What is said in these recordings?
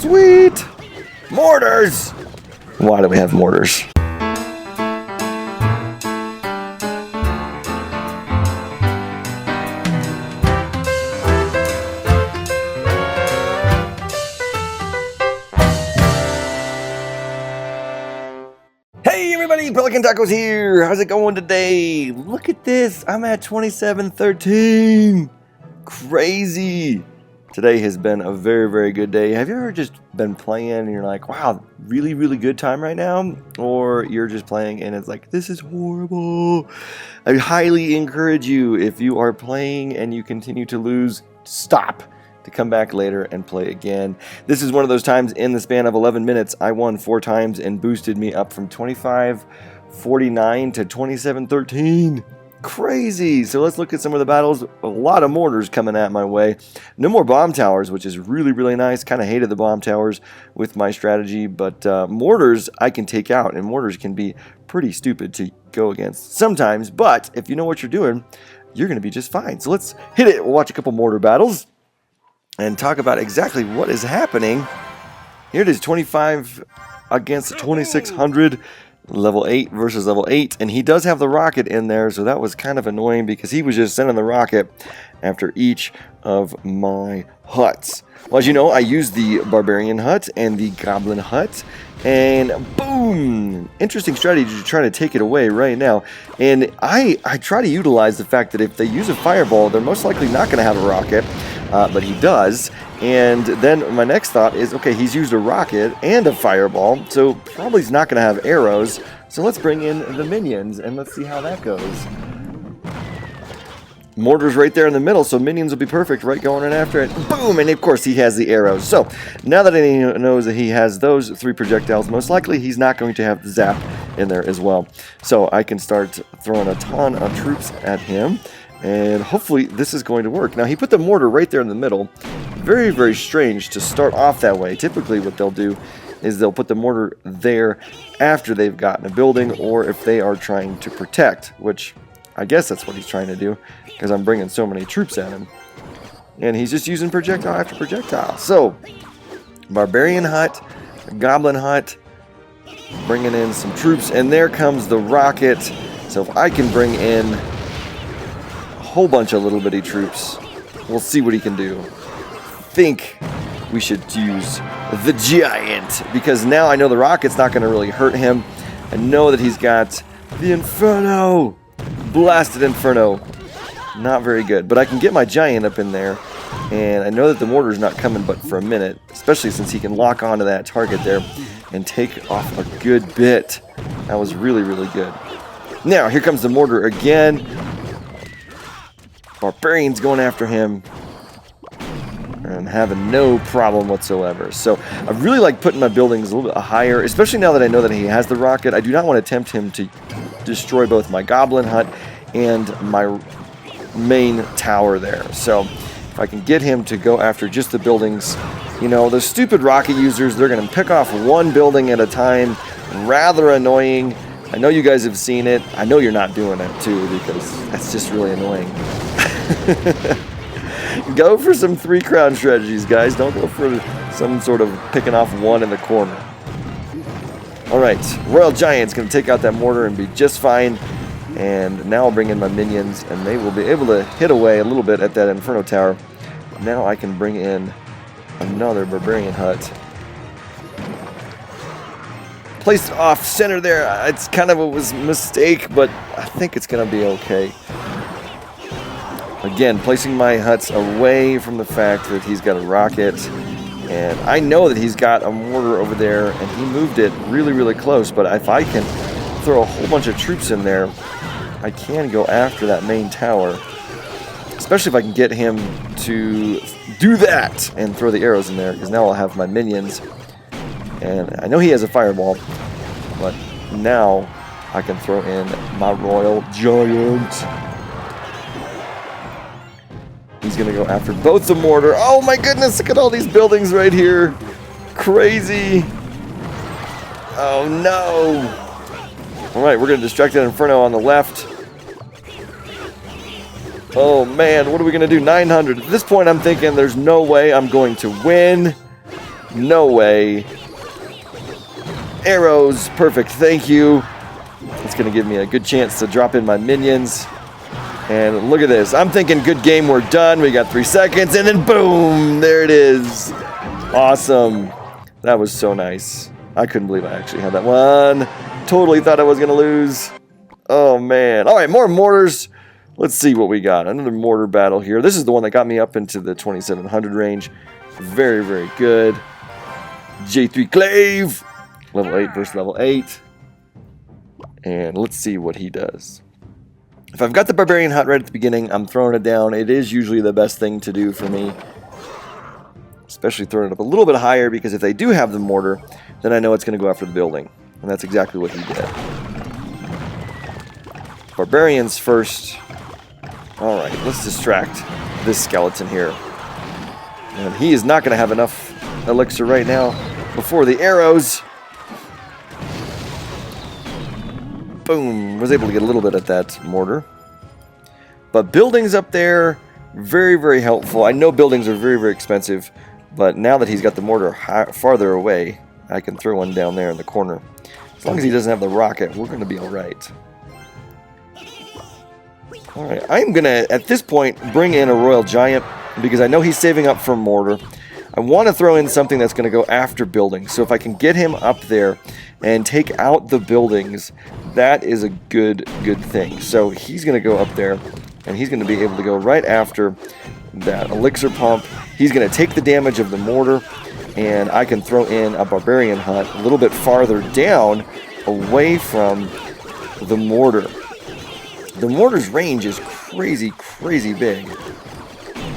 Sweet! Mortars! Why do we have mortars? Hey everybody, Pelicantacos here. How's it going today? Look at this. I'm at 2713. Crazy. Today has been a very, very good day. Have you ever just been playing and you're like, wow, really, really good time right now? Or you're just playing and it's like, this is horrible. I highly encourage you, if you are playing and you continue to lose, stop. To come back later and play again. This is one of those times in the span of 11 minutes I won 4 times and boosted me up from 2549 to 2713. Crazy. So let's look at some of the battles. A lot of mortars coming at my way. No more bomb towers, which is really, really nice. Kind of hated the bomb towers with my strategy, but mortars I can take out, and mortars can be pretty stupid to go against sometimes, but if you know what you're doing, you're going to be just fine. So let's hit it. We'll watch a couple mortar battles and talk about exactly what is happening. Here it is, 25 against 2600, level 8 versus level 8, and he does have the rocket in there, so that was kind of annoying because he was just sending the rocket after each of my huts. Well, as you know, I used the barbarian hut and the goblin hut, and boom! Interesting strategy to try to take it away right now. And I try to utilize the fact that if they use a fireball, they're most likely not going to have a rocket. But he does, and then my next thought is, okay, he's used a rocket and a fireball, so probably he's not going to have arrows, so let's bring in the minions, and let's see how that goes. Mortar's right there in the middle, so minions will be perfect, right, going in after it. Boom! And of course he has the arrows. So, now that he knows that he has those 3 projectiles, most likely he's not going to have the zap in there as well. So, I can start throwing a ton of troops at him. And hopefully this is going to work. Now, he put the mortar right there in the middle. Very, very strange to start off that way. Typically what they'll do is they'll put the mortar there after they've gotten a building, or if they are trying to protect, which I guess that's what he's trying to do, because I'm bringing so many troops at him. And he's just using projectile after projectile. So, barbarian hut, goblin hut, bringing in some troops, and there comes the rocket. So if I can bring in whole bunch of little bitty troops, we'll see what he can do. Think we should use the giant, because now I know the rocket's not going to really hurt him. I know that he's got the inferno, blasted inferno, not very good, but I can get my giant up in there, and I know that the mortar's not coming but for a minute, especially since he can lock onto that target there and take off a good bit. That was really, really good. Now here comes the mortar again. Barbarian's going after him and having no problem whatsoever. So I really like putting my buildings a little bit higher, especially now that I know that he has the rocket. I do not want to tempt him to destroy both my goblin hut and my main tower there. So if I can get him to go after just the buildings, you know, those stupid rocket users, they're going to pick off one building at a time. Rather annoying. I know you guys have seen it. I know you're not doing it too, because that's just really annoying. Go for some 3 crown strategies, guys. Don't go for some sort of picking off one in the corner. Alright, Royal Giant's going to take out that mortar and be just fine. And now I'll bring in my minions, and they will be able to hit away a little bit at that Inferno Tower. Now I can bring in another Barbarian Hut. Placed off center there. It's kind of a mistake, but I think it's going to be okay. Again, placing my huts away from the fact that he's got a rocket. And I know that he's got a mortar over there, and he moved it really, really close. But if I can throw a whole bunch of troops in there, I can go after that main tower. Especially if I can get him to do that and throw the arrows in there, because now I'll have my minions. And I know he has a fireball, but now I can throw in my Royal Giant. He's going to go after both the mortar. Oh my goodness, look at all these buildings right here. Crazy. Oh no. Alright, we're going to distract that Inferno on the left. Oh man, what are we going to do? 900. At this point, I'm thinking there's no way I'm going to win. No way. Arrows. Perfect. Thank you. It's going to give me a good chance to drop in my minions. And look at this. I'm thinking good game. We're done. We got 3 seconds. And then boom. There it is. Awesome. That was so nice. I couldn't believe I actually had that one. Totally thought I was going to lose. Oh, man. All right, more mortars. Let's see what we got. Another mortar battle here. This is the one that got me up into the 2700 range. Very, very good. J3 Clave. Level 8 versus level 8. And let's see what he does. If I've got the Barbarian Hut right at the beginning, I'm throwing it down. It is usually the best thing to do for me. Especially throwing it up a little bit higher, because if they do have the mortar, then I know it's going to go after the building. And that's exactly what he did. Barbarians first. Alright, let's distract this skeleton here. And he is not going to have enough elixir right now before the arrows. Boom. Was able to get a little bit at that mortar. But buildings up there, very, very helpful. I know buildings are very, very expensive. But now that he's got the mortar farther away, I can throw one down there in the corner. As long as he doesn't have the rocket, we're going to be alright. Alright, I'm going to, at this point, bring in a Royal Giant, because I know he's saving up for mortar. I want to throw in something that's going to go after buildings. So if I can get him up there and take out the buildings, that is a good thing. So he's going to go up there, and he's going to be able to go right after that elixir pump. He's going to take the damage of the mortar, and I can throw in a Barbarian Hut a little bit farther down, away from the mortar. The mortar's range is crazy, crazy big.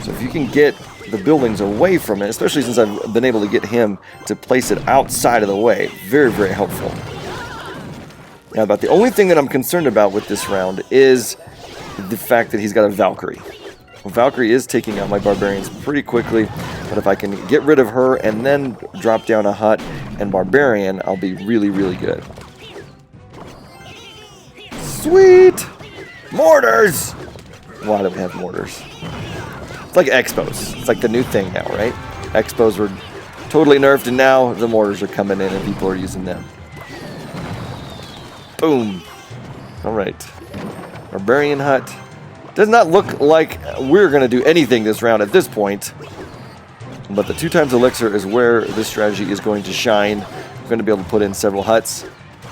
So if you can get the buildings away from it, especially since I've been able to get him to place it outside of the way, very, very helpful. Now, about the only thing that I'm concerned about with this round is the fact that he's got a Valkyrie. Valkyrie is taking out my barbarians pretty quickly, but if I can get rid of her and then drop down a hut and barbarian, I'll be really, really good. Sweet! Mortars! Why do we have mortars? It's like Expos. It's like the new thing now, right? Expos were totally nerfed, and now the mortars are coming in and people are using them. Boom. Alright. Barbarian Hut. Does not look like we're going to do anything this round at this point. But the 2 times elixir is where this strategy is going to shine. I'm going to be able to put in several huts.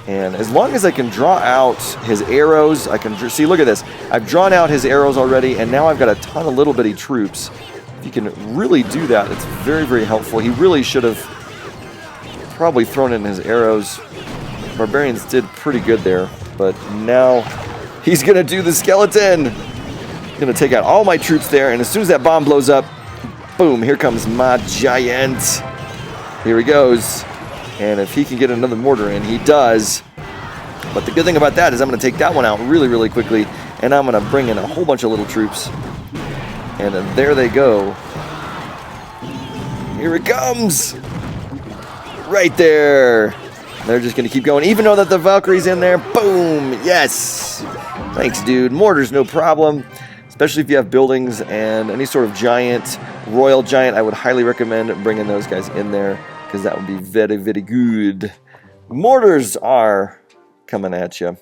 And as long as I can draw out his arrows, I can see, look at this. I've drawn out his arrows already, and now I've got a ton of little bitty troops. If you can really do that, it's very, very helpful. He really should have probably thrown in his arrows. Barbarians did pretty good there, but now he's going to do the skeleton. Going to take out all my troops there, and as soon as that bomb blows up, boom, here comes my giant. Here he goes. And if he can get another mortar in, he does. But the good thing about that is I'm going to take that one out really, really quickly, and I'm going to bring in a whole bunch of little troops. And there they go. Here it comes. Right there. They're just going to keep going, even though that the Valkyrie's in there. Boom. Yes. Thanks, dude. Mortar's no problem. Especially if you have buildings and any sort of giant, royal giant, I would highly recommend bringing those guys in there, because that would be very, very good. Mortars are coming at you.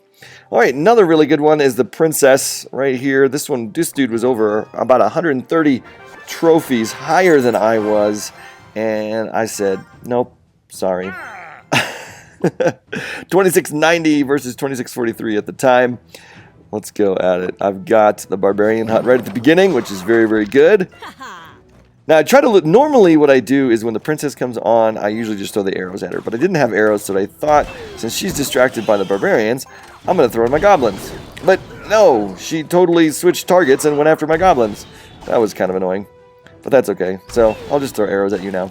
All right, another really good one is the princess right here. This dude was over about 130 trophies higher than I was, and I said, nope, sorry. 2690 versus 2643 at the time. Let's go at it. I've got the Barbarian Hut right at the beginning, which is very, very good. Now, I try to look. Normally, what I do is when the princess comes on, I usually just throw the arrows at her. But I didn't have arrows, so I thought, since she's distracted by the barbarians, I'm going to throw in my goblins. But no, she totally switched targets and went after my goblins. That was kind of annoying. But that's okay. So I'll just throw arrows at you now.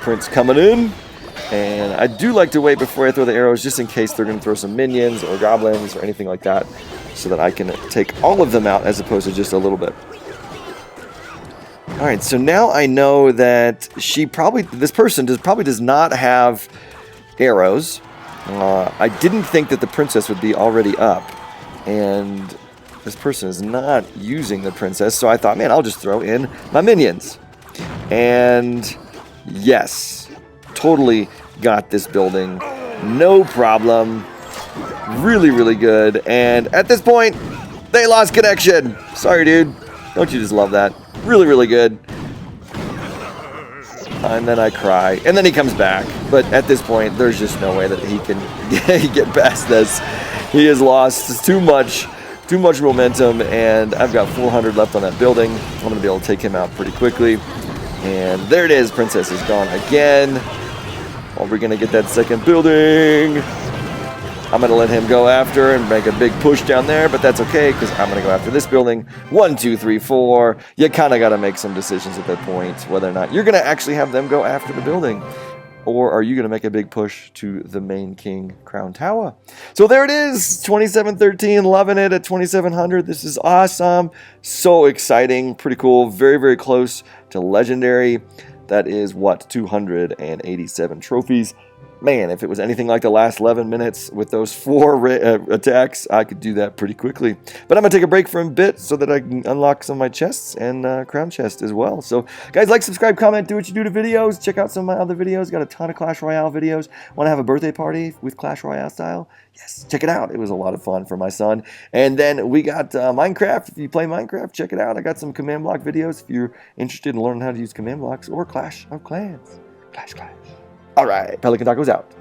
Prince coming in. And I do like to wait before I throw the arrows, just in case they're going to throw some minions or goblins or anything like that, so that I can take all of them out as opposed to just a little bit. Alright, so now I know that this person probably does not have arrows. I didn't think that the princess would be already up. And this person is not using the princess, so I thought, man, I'll just throw in my minions. And yes, totally got this building. No problem. Really, really good. And at this point, they lost connection. Sorry, dude. Don't you just love that? Really, really good. And then I cry. And then he comes back. But at this point, there's just no way that he can get past this. He has lost too much momentum. And I've got 400 left on that building. I'm going to be able to take him out pretty quickly. And there it is. Princess is gone again. Well, we're going to get that second building. I'm going to let him go after and make a big push down there, but that's okay because I'm going to go after this building. 1, 2, 3, 4. You kind of got to make some decisions at that point, whether or not you're going to actually have them go after the building, or are you going to make a big push to the main king crown tower. So there it is, 2713, loving it at 2700. This is awesome, so exciting, pretty cool, very, very close to legendary. That is what, 287 trophies. Man, if it was anything like the last 11 minutes with those 4 attacks, I could do that pretty quickly. But I'm going to take a break for a bit so that I can unlock some of my chests and crown chest as well. So, guys, like, subscribe, comment, do what you do to videos. Check out some of my other videos. Got a ton of Clash Royale videos. Want to have a birthday party with Clash Royale style? Yes, check it out. It was a lot of fun for my son. And then we got Minecraft. If you play Minecraft, check it out. I got some command block videos if you're interested in learning how to use command blocks, or Clash of Clans. Clash. All right, Pelican Tacos out.